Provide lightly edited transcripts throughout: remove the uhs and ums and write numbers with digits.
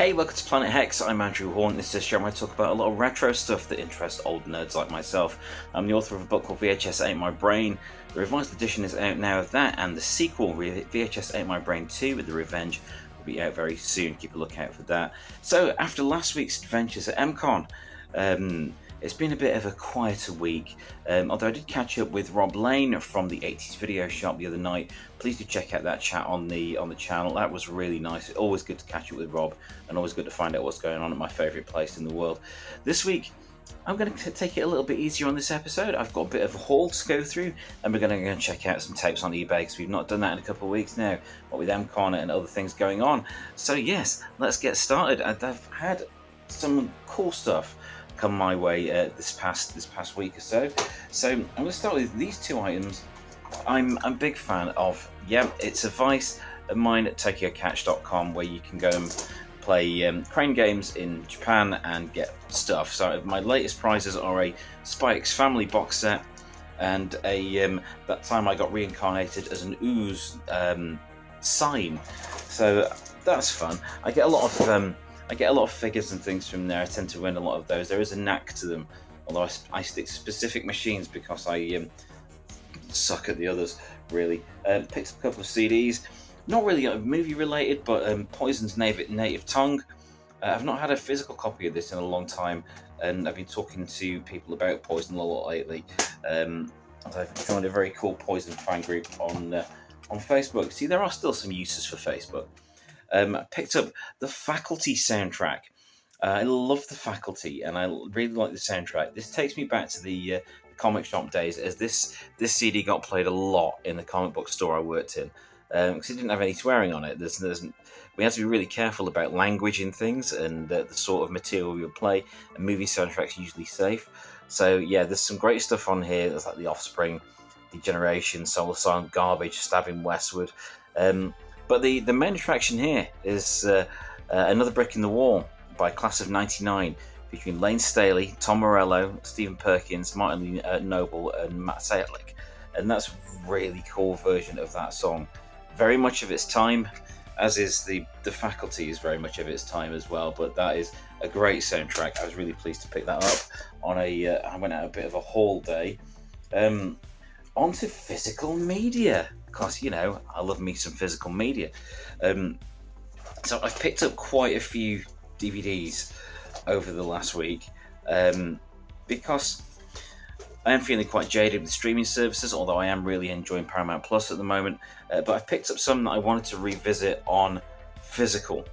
Hey, welcome to Planet Hex. I'm Andrew Horn. This is a show where I talk about a lot of retro stuff that interests old nerds like myself. I'm the author of a book called VHS Ate My Brain. The revised edition is out now of that, and the sequel, VHS Ate My Brain 2 with the Revenge, will be out very soon. Keep a lookout for that. So, after last week's adventures at MCon, it's been a bit of a quieter week, although I did catch up with Rob Lane from the 80s Video Shop the other night. Please do check out that chat on the channel. That was really nice. It's always good to catch up with Rob, and always good to find out what's going on at my favourite place in the world. This week, I'm going to take it a little bit easier on this episode. I've got a bit of a haul to go through, and we're going to go and check out some tapes on eBay, because we've not done that in a couple of weeks now, what with MCon and other things going on. So yes, let's get started. I've had some cool stuff come my way this past week or so. So I'm going to start with these two items. I'm a big fan of. It's a vice of mine at TokyoCatch.com, where you can go and play crane games in Japan and get stuff. So my latest prizes are a Spikes family box set and a that time I got reincarnated as an ooze sign. So that's fun. I get a lot of figures and things from there. I tend to win a lot of those. There is a knack to them, although I stick to specific machines because I suck at the others, really. Picked up a couple of CDs, not really movie related, but Poison's Native Tongue. I've not had a physical copy of this in a long time, and I've been talking to people about Poison a lot lately. I've joined a very cool Poison fan group on Facebook. See, there are still some uses for Facebook. I picked up the Faculty soundtrack. I love the Faculty, and I really like the soundtrack. This takes me back to the comic shop days, as this CD got played a lot in the comic book store I worked in, because it didn't have any swearing on it. We had to be really careful about language in things and the sort of material we would play, and movie soundtracks are usually safe. So yeah, there's some great stuff on here. There's like The Offspring, Degeneration, Soul Asylum, Garbage, Stabbing Westward. But the main attraction here is Another Brick in the Wall by Class of '99, featuring Lane Staley, Tom Morello, Stephen Perkins, Martin Noble, and Matt Sayetlik. And that's a really cool version of that song. Very much of its time, as is the Faculty is very much of its time as well. But that is a great soundtrack. I was really pleased to pick that up on I went out a bit of a haul day. Onto physical media, because I love me some physical media. So I've picked up quite a few DVDs over the last week, because I am feeling quite jaded with streaming services, although I am really enjoying Paramount Plus at the moment. But I've picked up some that I wanted to revisit on physical,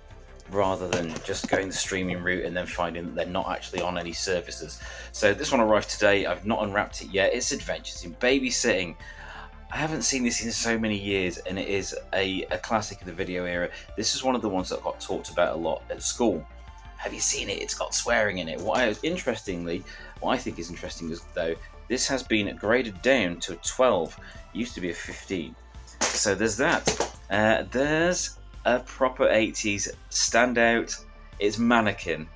rather than just going the streaming route and then finding that they're not actually on any services. So this one arrived today. I've not unwrapped it yet. It's Adventures in Babysitting. I haven't seen this in so many years, and it is a classic of the video era. This is one of the ones that got talked about a lot at school. Have you seen it? It's got swearing in it. What I think is interesting is, though, this has been graded down to a 12. It used to be a 15. So there's that. There's a proper 80s standout. It's Mannequin.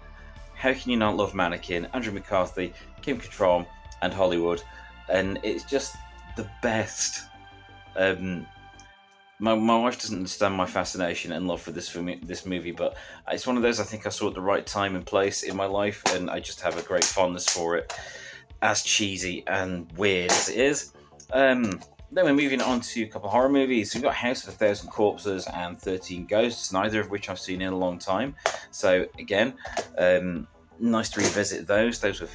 How can you not love Mannequin? Andrew McCarthy, Kim Cattrall, and Hollywood. And it's just the best. My wife doesn't understand my fascination and love for this movie, but it's one of those I think I saw at the right time and place in my life, and I just have a great fondness for it, as cheesy and weird as it is. Then we're moving on to a couple of horror movies. We've got House of a Thousand Corpses and 13 Ghosts, neither of which I've seen in a long time. So again, nice to revisit those. Those were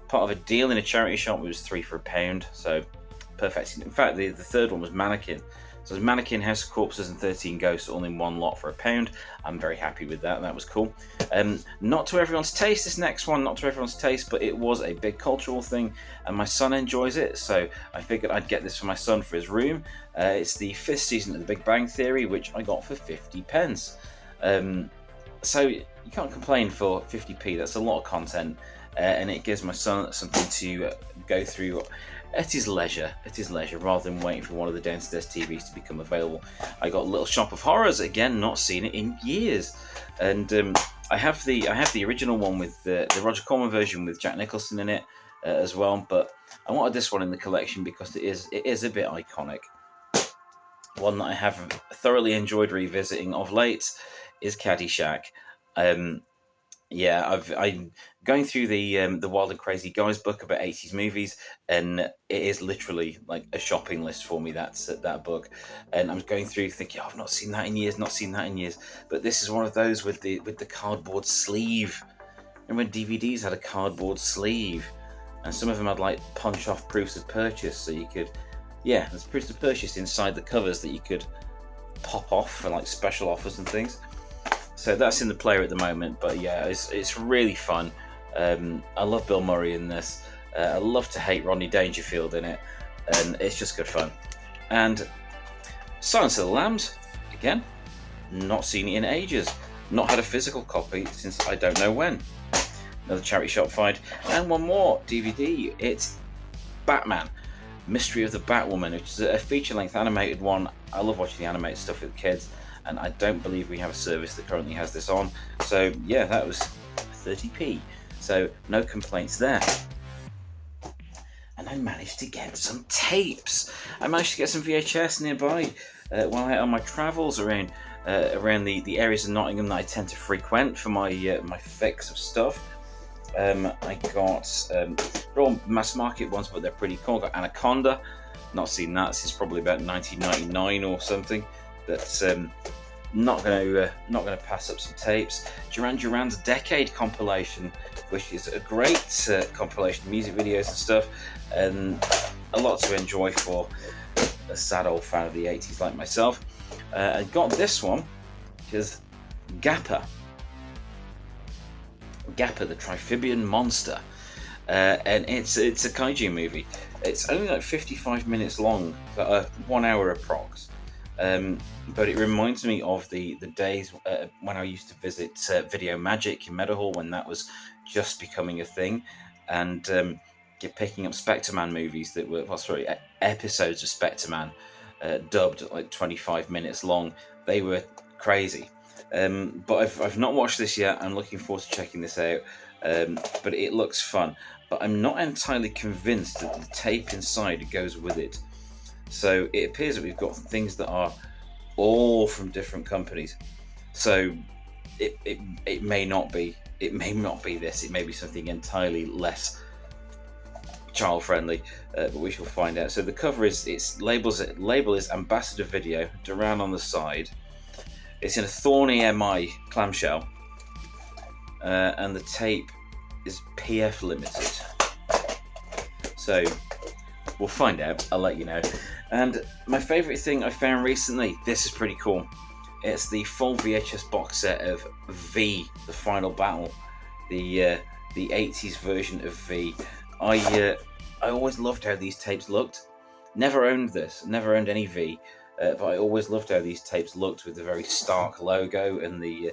part of a deal in a charity shop. It was 3 for £1, so perfect. In fact, the third one was Mannequin. So there's Mannequin, House of Corpses, and 13 Ghosts all in one lot for £1. I'm very happy with that. That was cool. Not to everyone's taste, this next one, not to everyone's taste, but it was a big cultural thing, and my son enjoys it, so I figured I'd get this for my son for his room. It's the 5th season of The Big Bang Theory, which I got for 50p. So you can't complain for 50p. That's a lot of content, and it gives my son something to go through at his leisure, rather than waiting for one of the downstairs TVs to become available. I got Little Shop of Horrors, again, not seen it in years, and I have the original one with the Roger Corman version with Jack Nicholson in it as well, but I wanted this one in the collection because it is a bit iconic. One that I have thoroughly enjoyed revisiting of late is Caddyshack. Yeah, I'm going through the Wild and Crazy Guys book about 80s movies, and it is literally like a shopping list for me. That's that book, and I'm going through thinking, oh, I've not seen that in years, not seen that in years. But this is one of those with the cardboard sleeve. Remember when DVDs had a cardboard sleeve, and some of them had like punch off proofs of purchase, so you could, yeah, there's proofs of purchase inside the covers that you could pop off for like special offers and things. So that's in the player at the moment, but yeah, it's really fun. I love Bill Murray in this. I love to hate Rodney Dangerfield in it, and it's just good fun. And Silence of the Lambs, again, not seen it in ages. Not had a physical copy since I don't know when. Another charity shop find. And one more DVD, it's Batman, Mystery of the Batwoman, which is a feature-length animated one. I love watching the animated stuff with kids, and I don't believe we have a service that currently has this on. So yeah, that was 30p. So no complaints there. And I managed to get some tapes. I managed to get some VHS nearby while out on my travels around the areas of Nottingham that I tend to frequent for my my fix of stuff. I got they're all mass market ones, but they're pretty cool. I got Anaconda. Not seen that since probably about 1999 or something. That's not going to pass up some tapes. Duran Duran's Decade compilation, which is a great compilation of music videos and stuff, and a lot to enjoy for a sad old fan of the 80s like myself. I got this one, which is Gappa, the Triphibian Monster, and it's a kaiju movie. It's only like 55 minutes long, 1 hour approx. But it reminds me of the days when I used to visit Video Magic in Meadowhall, when that was just becoming a thing, and picking up Spectre-Man movies that were, episodes of Spectre-Man dubbed like 25 minutes long. They were crazy. But I've not watched this yet. I'm looking forward to checking this out. But it looks fun. But I'm not entirely convinced that the tape inside goes with it. So it appears that we've got things that are all from different companies. So it may not be. It may not be this. It may be something entirely less child friendly, but we shall find out. So the cover label is Ambassador Video, Duran on the side. It's in a Thorny MI clamshell, and the tape is PF limited. So we'll find out. I'll let you know. And my favourite thing I found recently, this is pretty cool. It's the full VHS box set of V, The Final Battle, the 80s version of V. I always loved how these tapes looked. Never owned this, never owned any V, but I always loved how these tapes looked with the very stark logo and the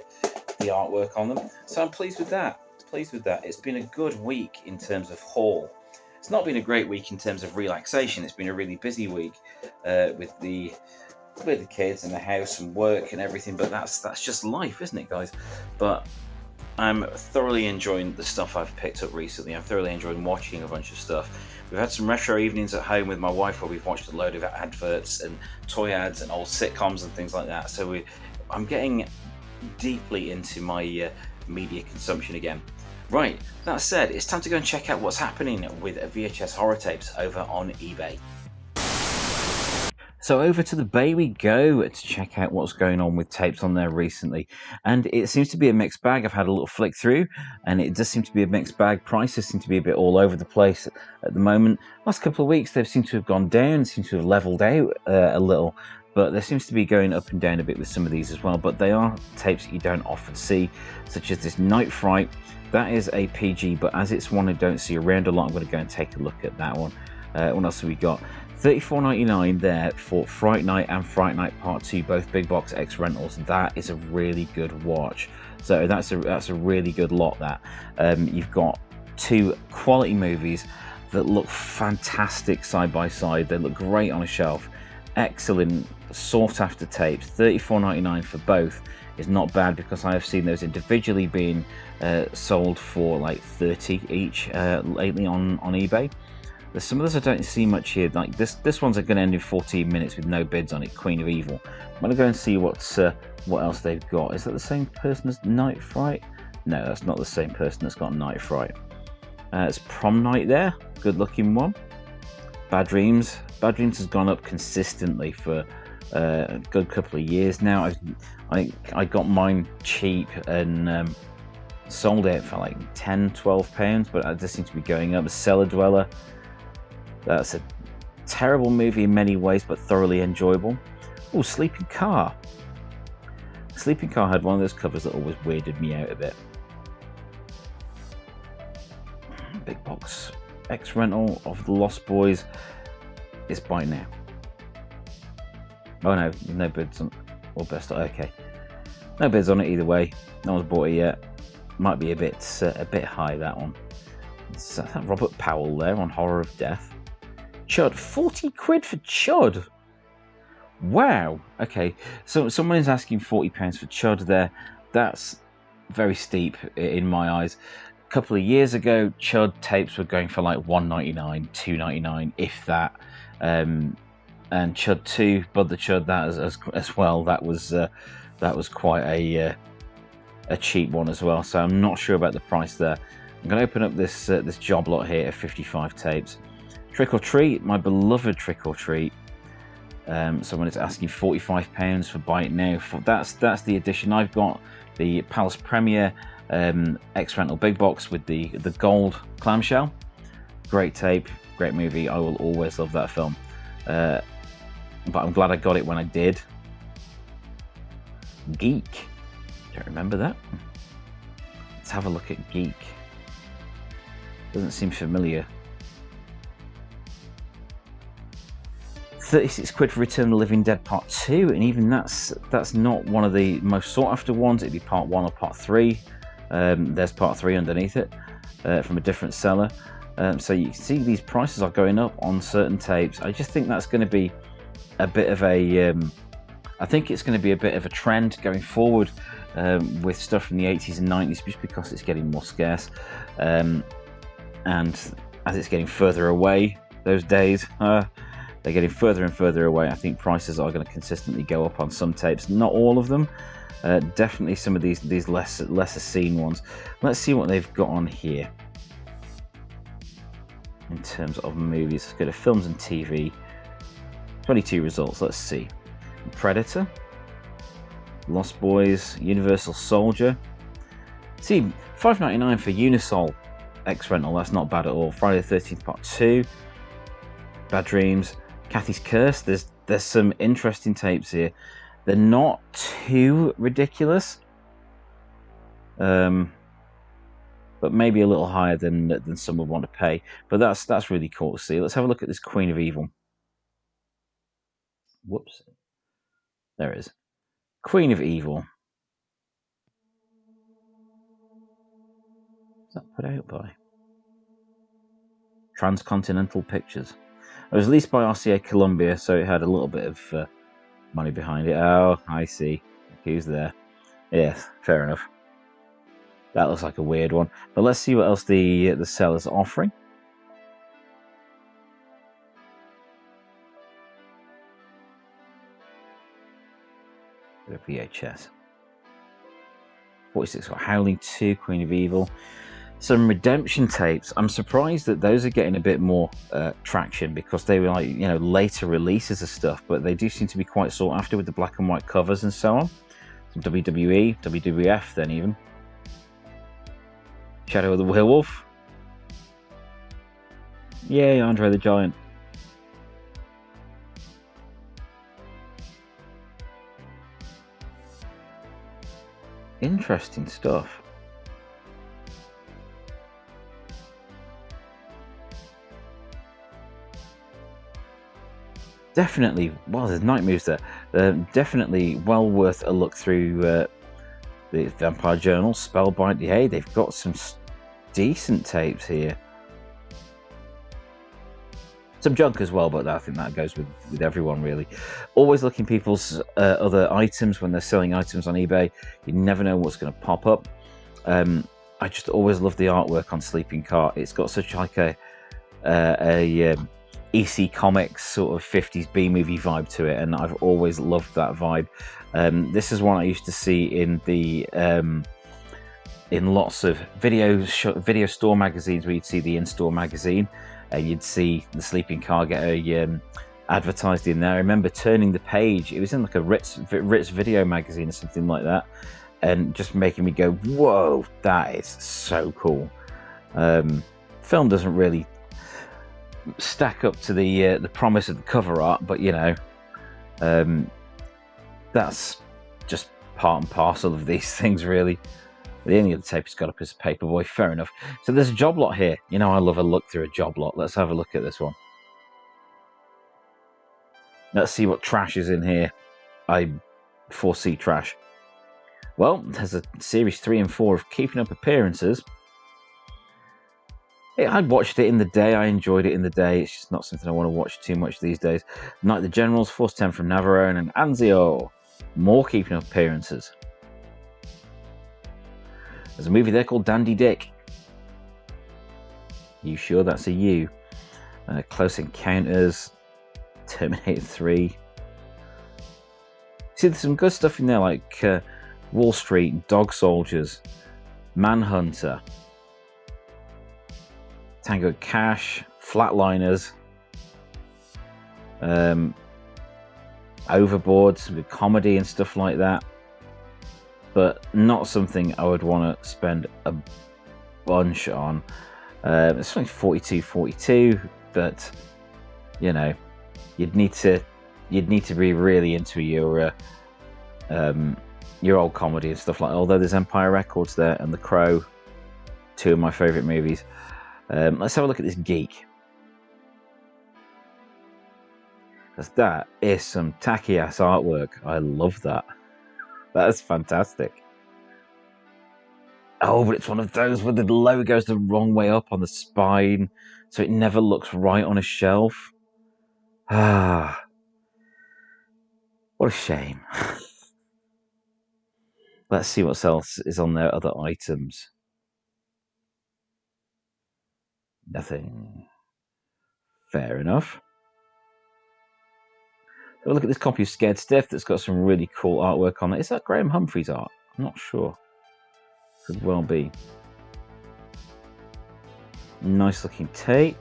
artwork on them. So I'm pleased with that. It's been a good week in terms of haul. It's not been a great week in terms of relaxation. It's been a really busy week with the kids and the house and work and everything. But that's just life, isn't it, guys? But I'm thoroughly enjoying the stuff I've picked up recently. I'm thoroughly enjoying watching a bunch of stuff. We've had some retro evenings at home with my wife where we've watched a load of adverts and toy ads and old sitcoms and things like that. So I'm getting deeply into my media consumption again. Right, that said, it's time to go and check out what's happening with VHS horror tapes over on eBay. So over to the Bay we go to check out what's going on with tapes on there recently. And it seems to be a mixed bag. I've had a little flick through, and it does seem to be a mixed bag. Prices seem to be a bit all over the place at the moment. Last couple of weeks, they seem to have gone down, seem to have leveled out a little. But there seems to be going up and down a bit with some of these as well. But they are tapes that you don't often see, such as this Night Fright. That is a PG, but as it's one I don't see around a lot, I'm going to go and take a look at that one. What else have we got? $34.99 there for Fright Night and Fright Night Part 2, both big box X rentals. That is a really good watch. So that's a really good lot. That you've got two quality movies that look fantastic side by side. They look great on a shelf. Excellent sought after tapes. $34.99 for both is not bad, because I have seen those individually being sold for like $30 each lately on eBay. There's some others I don't see much here. Like this one's going to end in 14 minutes with no bids on it. Queen of Evil. I'm going to go and see what else they've got. Is that the same person as Night Fright? No, that's not the same person that's got Night Fright. It's Prom Night there. Good looking one. Bad Dreams. Bad Dreams has gone up consistently for a good couple of years now. I got mine cheap and sold it for like £10-12, but it does seem to be going up. Cellar Dweller. That's a terrible movie in many ways, but thoroughly enjoyable. Oh, Sleeping Car. Sleeping Car had one of those covers that always weirded me out a bit. Big box X rental of The Lost Boys is by now. Oh no, no bids on, or best. Okay, no bids on it either way. No one's bought it yet. Might be a bit high, that one. Is that Robert Powell there on Horror of Death? Chud, 40 quid for Chud. Wow. Okay, so someone is asking £40 for Chud there. That's very steep in my eyes. A couple of years ago, Chud tapes were going for like £1.99, £2.99, if that. And Chud 2, Bud the Chud, that as well. That was quite a cheap one as well. So I'm not sure about the price there. I'm going to open up this job lot here of 55 tapes. Trick or Treat, my beloved Trick or Treat. Someone is asking £45 for Buy It Now. That's the edition I've got. The Palace Premiere X Rental Big Box with the gold clamshell. Great tape, great movie. I will always love that film. But I'm glad I got it when I did. Geek. Don't remember that. Let's have a look at Geek. Doesn't seem familiar. 36 quid for Return of the Living Dead Part 2, and even that's not one of the most sought after ones. It'd be Part 1 or Part 3. There's Part 3 underneath it from a different seller. So you can see these prices are going up on certain tapes. I just think that's going to be a bit of a I think it's going to be a bit of a trend going forward with stuff from the 80s and 90s, just because it's getting more scarce, and as it's getting further away, those days they're getting further and further away. I think prices are going to consistently go up on some tapes, not all of them. Definitely some of these lesser seen ones. Let's see what they've got on here in terms of movies. Let's go to films and TV. 22 results. Let's see. Predator, Lost Boys, Universal Soldier. See, $5.99 for Unisol X Rental. That's not bad at all. Friday the 13th Part 2. Bad Dreams. Kathy's Curse. There's some interesting tapes here. They're not too ridiculous, but maybe a little higher than some would want to pay. But that's really cool to see. Let's have a look at this Queen of Evil. Whoops. There it is. Queen of Evil. What's that put out by? Transcontinental Pictures. It was released by RCA Columbia, so it had a little bit of money behind it. Oh, I see. Who's there? Yes, fair enough. That looks like a weird one. But let's see what else the seller's offering. VHS. 46 got Howling 2, Queen of Evil. Some Redemption tapes. I'm surprised that those are getting a bit more traction, because they were like, later releases of stuff, but they do seem to be quite sought after with the black and white covers and so on. Some WWE, WWF then even. Shadow of the Werewolf. Yay, Andre the Giant. Interesting stuff. Definitely, well, there's night moves there. Definitely well worth a look through the Vampire Journal, Spellbind. Hey, they've got some decent tapes here. Some junk as well, but I think that goes with everyone, really. Always looking people's other items when they're selling items on eBay. You never know what's going to pop up. I just always love the artwork on Sleeping Car. It's got such like a a EC Comics sort of 50s B-movie vibe to it, and I've always loved that vibe. This is one I used to see in the in lots of video store magazines, where you'd see the in-store magazine and you'd see the sleeping car get a advertised in there. I remember turning the page, it was in like a Ritz video magazine or something like that, and just making me go, whoa, that is so cool. Film doesn't really stack up to the promise of the cover art, but you know, that's just part and parcel of these things, really. The only other tape has got up as a paperboy, fair enough. So there's a job lot here. You know, I love a look through a job lot. Let's have a look at this one. Let's see what trash is in here. I foresee trash. Well, there's a series 3 and 4 of Keeping Up Appearances. I watched it in the day. I enjoyed it in the day. It's just not something I want to watch too much these days. Night of the Generals, Force 10 from Navarone, and Anzio. More Keeping Up Appearances. There's a movie there called Dandy Dick. You sure that's a you? Close Encounters, Terminator 3. See, there's some good stuff in there, like Wall Street, Dog Soldiers, Manhunter, Tango Cash, Flatliners, Overboard, with comedy and stuff like that. But not something I would want to spend a bunch on. It's only 42, but you know, you'd need to be really into your old comedy and stuff like that. Although there's Empire Records there and The Crow, 2 of my favourite movies. Let's have a look at this geek, because that is some tacky ass artwork. I love that. That's fantastic. Oh, but it's one of those where the logo goes the wrong way up on the spine, so it never looks right on a shelf. Ah, what a shame. Let's see what else is on their other items. Nothing. Fair enough. Have a look at this copy of Scared Stiff that's got some really cool artwork on it. Is that Graham Humphrey's art? I'm not sure. Could well be. Nice looking tape.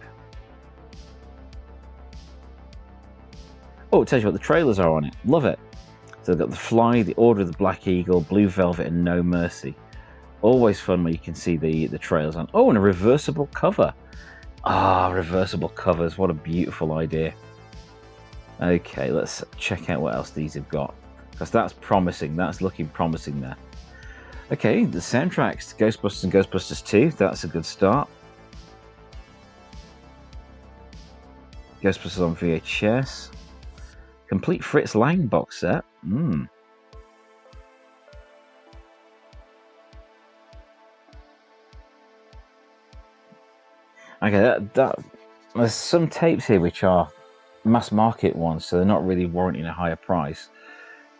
Oh, it tells you what the trailers are on it. Love it. So they've got The Fly, The Order of the Black Eagle, Blue Velvet, and No Mercy. Always fun when you can see the trailers on. Oh, and a reversible cover. Ah, reversible covers. What a beautiful idea. Okay, let's check out what else these have got, because that's promising. That's looking promising there. Okay, the soundtracks to Ghostbusters and Ghostbusters 2. That's a good start. Ghostbusters on VHS. Complete Fritz Lang box set. Okay, there's some tapes here which are mass market ones, so they're not really warranting a higher price.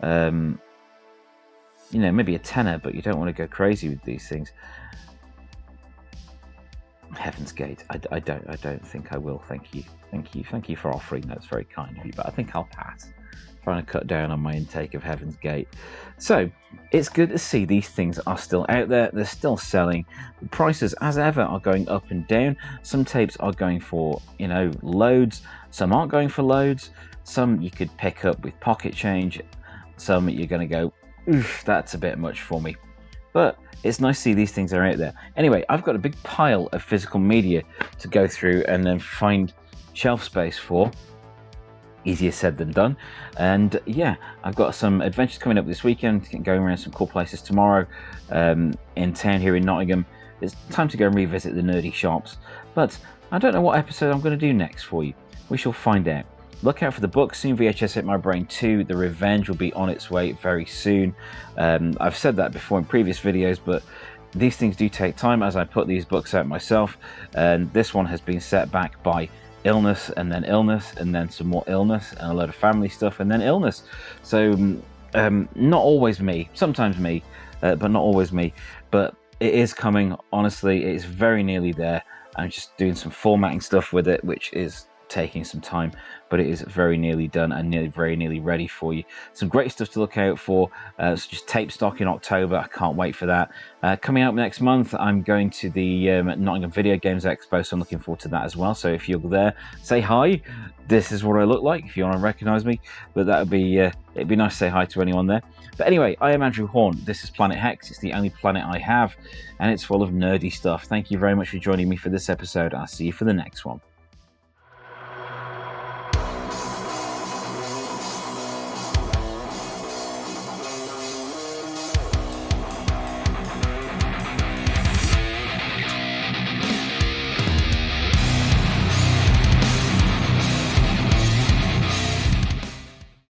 You know, maybe a tenner, but you don't want to go crazy with these things. Heaven's Gate. I don't think I will. Thank you for offering. That's very kind of you, but I think I'll pass. Trying to cut down on my intake of Heaven's Gate. So it's good to see these things are still out there. They're still selling. The prices, as ever, are going up and down. Some tapes are going for, you know, loads. Some aren't going for loads. Some you could pick up with pocket change. Some you're going to go, oof, that's a bit much for me. But it's nice to see these things are out there. Anyway, I've got a big pile of physical media to go through and then find shelf space for. Easier said than done. And yeah, I've got some adventures coming up this weekend, going around some cool places tomorrow in town here in Nottingham. It's time to go and revisit the nerdy shops, but I don't know what episode I'm going to do next for you. We shall find out. Look out for the book soon. VHS Hit My Brain 2, The Revenge, will be on its way very soon. I've said that before in previous videos, but these things do take time as I put these books out myself, and this one has been set back by illness and then some more illness and a load of family stuff and then illness. So not always me, sometimes me, but not always me. But it is coming, honestly. It's very nearly there, I'm just doing some formatting stuff with it, which is taking some time, but it is very nearly done and very nearly ready for you. Some great stuff to look out for, such as tape stock in October. I can't wait for that. Coming out next month, I'm going to the Nottingham Video Games Expo, so I'm looking forward to that as well. So if you're there, say hi. This is what I look like if you want to recognize me, but that would be it'd be nice to say hi to anyone there. But anyway, I am Andrew Horn. This is Planet Hex. It's the only planet I have, and it's full of nerdy stuff. Thank you very much for joining me for this episode. I'll see you for the next one.